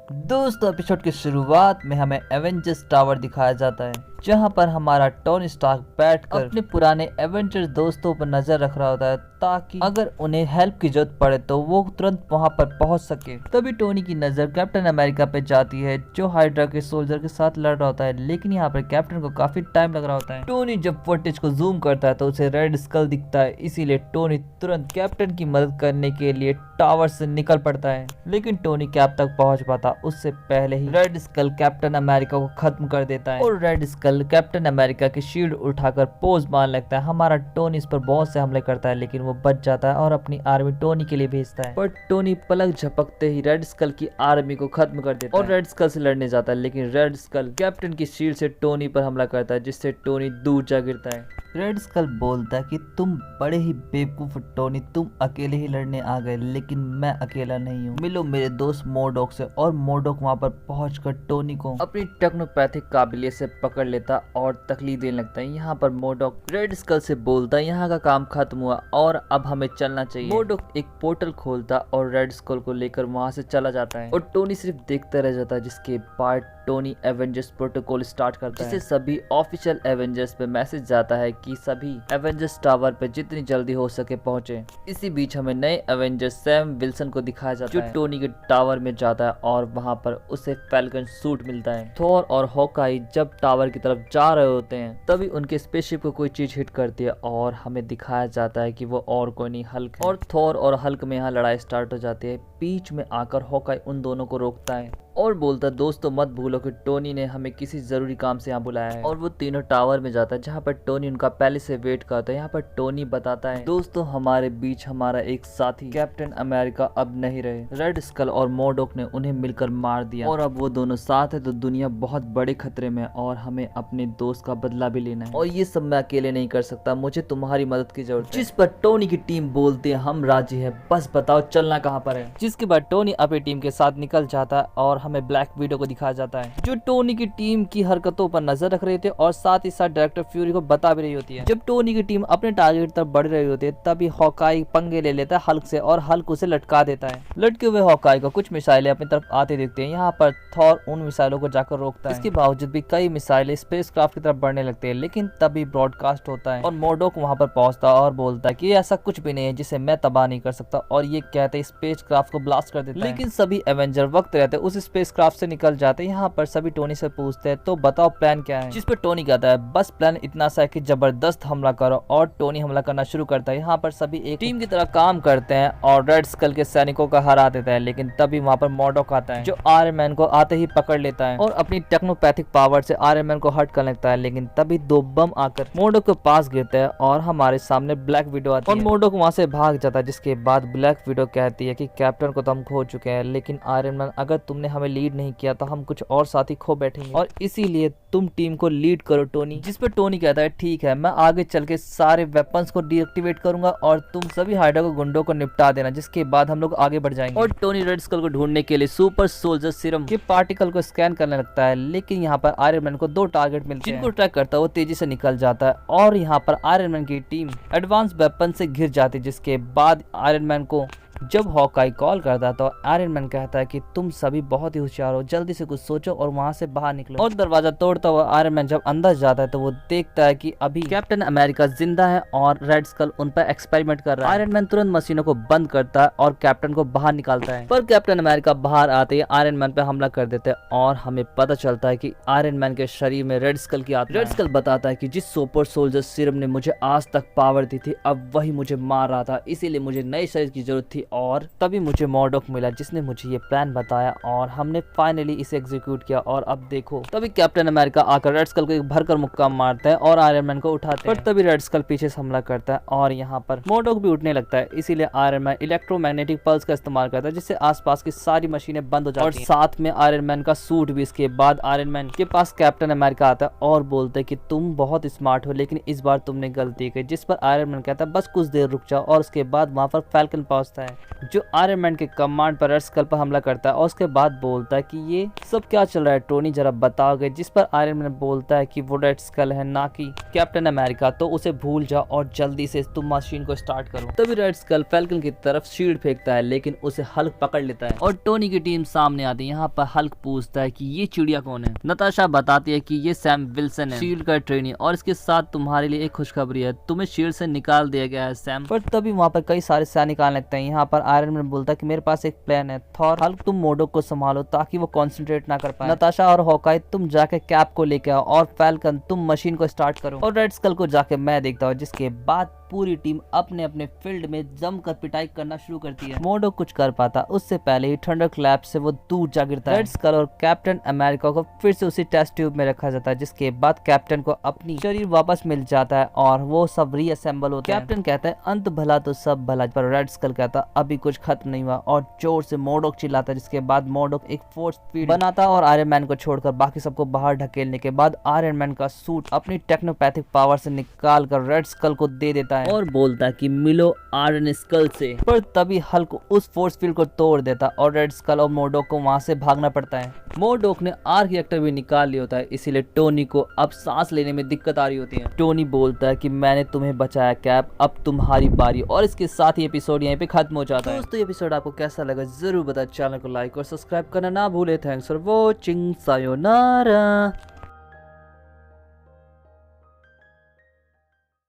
दोस्तों एपिसोड की शुरुआत में हमें एवेंजर्स टावर दिखाया जाता है, जहां पर हमारा टोनी स्टार्क बैठकर अपने पुराने एवेंजर्स दोस्तों पर नजर रख रहा होता है, ताकि अगर उन्हें हेल्प की जरूरत पड़े तो वो तुरंत वहां पर पहुंच सके। तभी टोनी की नजर कैप्टन अमेरिका पे जाती है, जो हाइड्रा के सोल्जर के साथ लड़ रहा होता है, लेकिन यहाँ पर कैप्टन को काफी टाइम लग रहा होता है। टोनी जब फुटेज को जूम करता है तो उसे रेड स्कल दिखता है, इसीलिए टोनी तुरंत कैप्टन की मदद करने के लिए टावर से निकल पड़ता है। लेकिन टोनी कैप तक पहुंच पाता उससे पहले ही रेड स्कल कैप्टन अमेरिका को खत्म कर देता है और रेड स्कल कैप्टन अमेरिका की शील्ड उठाकर पोज मारने लगता है। हमारा टोनी इस पर बहुत से हमले करता है, लेकिन वो बच जाता है और अपनी आर्मी टोनी के लिए भेजता है। पर टोनी पलक झपकते ही रेड स्कल की आर्मी को खत्म कर देता है और रेड स्कल से लड़ने जाता है, लेकिन रेड स्कल कैप्टन की शील्ड से टोनी पर हमला करता है, जिससे टोनी दूर जा गिरता है। रेड स्कल बोलता है कि तुम बड़े ही बेवकूफ टोनी, तुम अकेले ही लड़ने आ गए, लेकिन मैं अकेला नहीं हूँ, मिलो मेरे दोस्त मोडोक से। और मोडोक वहाँ पर पहुंचकर टोनी को अपनी टेक्नोपैथिक काबिलियत से पकड़ लेता और तकलीफ देने लगता है। यहाँ पर मोडोक रेड स्कल से बोलता है यहाँ का काम खत्म हुआ और अब हमें चलना चाहिए। मोडोक एक पोर्टल खोलता और रेड स्कल को लेकर वहाँ से चला जाता है और टोनी सिर्फ देखता रह जाता है, जिसके बाद टोनी एवेंजर्स प्रोटोकॉल स्टार्ट करता है, जिससे सभी ऑफिशियल एवेंजर्स पे मैसेज जाता है कि सभी एवेंजर्स टावर पे जितनी जल्दी हो सके पहुंचे। इसी बीच हमें नए एवेंजर्स सैम विल्सन को दिखाया जाता है, जो टोनी के टावर में जाता है और वहां पर उसे फैल्कन सूट मिलता है। थॉर और हॉकाई जब टावर की तरफ जा रहे होते हैं, तभी उनके स्पेसशिप को कोई चीज हिट करती है और हमें दिखाया जाता है कि वो और कोई नहीं हल्क है। और थॉर और हल्क में यहाँ लड़ाई स्टार्ट हो जाती है। बीच में आकर हॉकाई उन दोनों को रोकता है और बोलता है दोस्तों मत भूलो कि टोनी ने हमें किसी जरूरी काम से यहाँ बुलाया है। और वो तीनों टावर में जाता है, जहाँ पर टोनी उनका पहले से वेट करता है। यहाँ पर टोनी बताता है दोस्तों हमारे बीच हमारा एक साथी कैप्टन अमेरिका अब नहीं रहे, रेड स्कल और मोडोक ने उन्हें मिलकर मार दिया और अब वो दोनों साथ है तो दुनिया बहुत बड़े खतरे में और हमें अपने दोस्त का बदला भी लेना है और ये सब मैं अकेले नहीं कर सकता, मुझे तुम्हारी मदद की जरूरत है। जिस पर टोनी की टीम बोलती है हम राजी है, बस बताओ चलना कहाँ पर है। जिसके बाद टोनी अपनी टीम के साथ निकल जाता है और हमें ब्लैक विडो को दिखाया जाता है, जो टोनी की टीम की हरकतों पर नजर रख रहे थे और साथ ही साथ डायरेक्टर फ्यूरी को बता भी रही होती है। जब टोनी की टीम अपने टारगेट तरफ बढ़ रही होती है, तभी हॉकाई पंगे ले लेता है हल्क से और हल्क उसे लटका देता है। लटके हुए हॉकाई को कुछ मिसाइलें अपनी तरफ आते दिखते हैं। यहाँ पर थॉर उन मिसाइलों को जाकर रोकता है। इसके बावजूद भी कई मिसाइलें स्पेसक्राफ्ट की तरफ बढ़ने लगती है, लेकिन तभी ब्रॉडकास्ट होता है और मोडोक वहां पर पहुंचता है और बोलता है कि ऐसा कुछ भी नहीं है जिसे मैं तबाह नहीं कर सकता, और ये कहते स्पेसक्राफ्ट को ब्लास्ट कर देता है। लेकिन सभी एवेंजर वक्त रहते उस स्पेसक्राफ्ट से निकल जाते हैं। यहाँ पर सभी टोनी से पूछते हैं तो बताओ प्लान क्या है, जिस पर टोनी कहता है बस प्लान इतना सा है कि जबरदस्त हमला करो, और टोनी हमला करना शुरू करता है। यहाँ पर सभी एक टीम की तरह काम करते हैं और रेड स्कल के सैनिकों का हरा देता है, लेकिन तभी वहाँ पर मोडोक आता है, जो आयरन मैन को आते ही पकड़ लेता है और अपनी टेक्नोपैथिक पावर से आयरन मैन को हर्ट कर लगता है। लेकिन तभी दो बम आकर मोडोक के पास गिरते हैं और हमारे सामने ब्लैक विडो आती है और मोडोक वहाँ से भाग जाता है। जिसके बाद ब्लैक विडो कहती है कि कैप्टन को तो हम खो चुके हैं, लेकिन आयरन मैन अगर तुमने हमें लीड नहीं किया तो हम कुछ और साथी खो बैठेंगे और इसीलिए तुम टीम को लीड करो टोनी। जिस पर टोनी कहता है ठीक है, मैं आगे चल के सारे वेपन्स को डीएक्टिवेट करूंगा और तुम सभी हाइड्रा को गुंडों को निपटा देना, जिसके बाद हम लोग आगे बढ़ जाएंगे। और टोनी रेड स्कल को ढूंढने के लिए सुपर सोल्जर सीरम के पार्टिकल को स्कैन करने लगता है, लेकिन यहाँ पर आयरन मैन को दो टारगेट मिलते हैं, जिनको ट्रैक करता है वो तेजी से निकल जाता है और यहाँ पर आयरन मैन की टीम एडवांस वेपन से घिर जाती है। जिसके बाद आयरन मैन को जब हॉकाई कॉल करता है तो आयरन मैन कहता है कि तुम सभी बहुत ही होशियार हो, जल्दी से कुछ सोचो और वहां से बाहर निकलो। और दरवाजा तोड़ता हुआ आयरन मैन जब अंदर जाता है तो वो देखता है कि अभी कैप्टन अमेरिका जिंदा है और रेड स्कल उन पर एक्सपेरिमेंट कर रहा है। आयरन मैन तुरंत मशीनों को बंद करता है और कैप्टन को बाहर निकालता है, पर कैप्टन अमेरिका बाहर आते ही आयरन मैन पे हमला कर देते हैं और हमें पता चलता है कि आयरन मैन के शरीर में रेड स्कल की आत्मा है। रेड स्कल बताता है कि जिस सुपर सोल्जर सीरम ने मुझे आज तक पावर दी थी, अब वही मुझे मार रहा था, इसीलिए मुझे नए शरीर की जरूरत थी और तभी मुझे मोडोक मिला जिसने मुझे ये प्लान बताया और हमने फाइनली इसे एग्जीक्यूट किया। और अब देखो, तभी कैप्टन अमेरिका आकर रेड स्कल को एक भरकर मुक्का मारता है और आयरन मैन को उठाते हैं, पर तभी रेड स्कल पीछे से हमला करता है और यहाँ पर मोडोक भी उठने लगता है। इसीलिए आयरन मैन इलेक्ट्रोमैग्नेटिक पल्स का इस्तेमाल करता है, जिससे आसपास की सारी मशीनें बंद हो जाती हैं और साथ में आयरन मैन का सूट भी। इसके बाद आयरन मैन के पास कैप्टन अमेरिका आता है और बोलते है कि तुम बहुत स्मार्ट हो, लेकिन इस बार तुमने गलती की। जिस पर आयरन मैन कहता है बस कुछ देर रुक जाओ और उसके बाद वहां पर फैल्कन पहुंचता है जो आयरन मैन के कमांड पर रेड स्कल पर हमला करता है और उसके बाद बोलता है कि ये सब क्या चल रहा है टोनी, जरा बताओगे। जिस पर आयरन मैन बोलता है कि वो रेड स्कल है ना कि कैप्टन अमेरिका, तो उसे भूल जाओ और जल्दी से तुम मशीन को स्टार्ट करो। तभी रेड स्कल फैल्कन की तरफ शील्ड फेंकता है लेकिन उसे हल्क पकड़ लेता है और टोनी की टीम सामने आती है। यहाँ पर हल्क पूछता है कि ये चिड़िया कौन है। नताशा बताती है कि ये सैम विल्सन है, शील्ड का ट्रेनी, और इसके साथ तुम्हारे लिए एक खुशखबरी है, तुम्हें शील्ड से निकाल दिया गया है सैम। पर तभी वहाँ पर कई सारे सैनिक आने लगते हैं। यहाँ पर आयरन मैन बोलता है कि मेरे पास एक प्लान है, थॉर हल्क तुम मोडोक को संभालो ताकि वो कंसंट्रेट ना कर पाए। नताशा और हॉकाई तुम जाके कैप को लेके आओ और फैल्कन तुम मशीन को स्टार्ट करो और रेड स्कल को जाके मैं देखता हूँ। जिसके बाद पूरी टीम अपने अपने फील्ड में जमकर पिटाई करना शुरू करती है। मोडो कुछ कर पाता उससे पहले ही थंडर क्लैप से वो दूर जा गिरता है। रेड स्कल और कैप्टन अमेरिका को फिर से उसी टेस्ट ट्यूब में रखा जाता है। जिसके बाद कैप्टन को अपनी शरीर वापस मिल जाता है और वो सब रीअसेंबल होते हैं। कैप्टन कहता है अंत भला तो सब भला, पर रेड स्कल कहता है अभी कुछ खत्म नहीं हुआ और जोर से मोडोक चिल्लाता है। जिसके बाद मोडोक एक फोर्स फील्ड बनाता और आयरन मैन को छोड़कर बाकी सबको बाहर ढकेलने के बाद आयरन मैन का सूट अपनी टेक्नोपैथिक पावर से निकाल कर रेड स्कल को दे देता है और बोलता है कि मिलो आयरन स्कल से। पर तभी हल्क उस फोर्स फील्ड को तोड़ देता और रेड स्कल और मोडोक को वहां से भागना पड़ता है। मोडोक ने आर्क रिएक्टर भी निकाल लिया होता है, इसीलिए टोनी को अब सांस लेने में दिक्कत आ रही होती है। टोनी बोलता है कि मैंने तुम्हें बचाया कैप, अब तुम्हारी बारी। और इसके साथ ही एपिसोड यहीं पे खत्म हो जाता है। दोस्तों एपिसोड आपको कैसा लगा जरूर बताएं, चैनल को लाइक और सब्सक्राइब करना ना भूले। Thanks for watching, sayonara.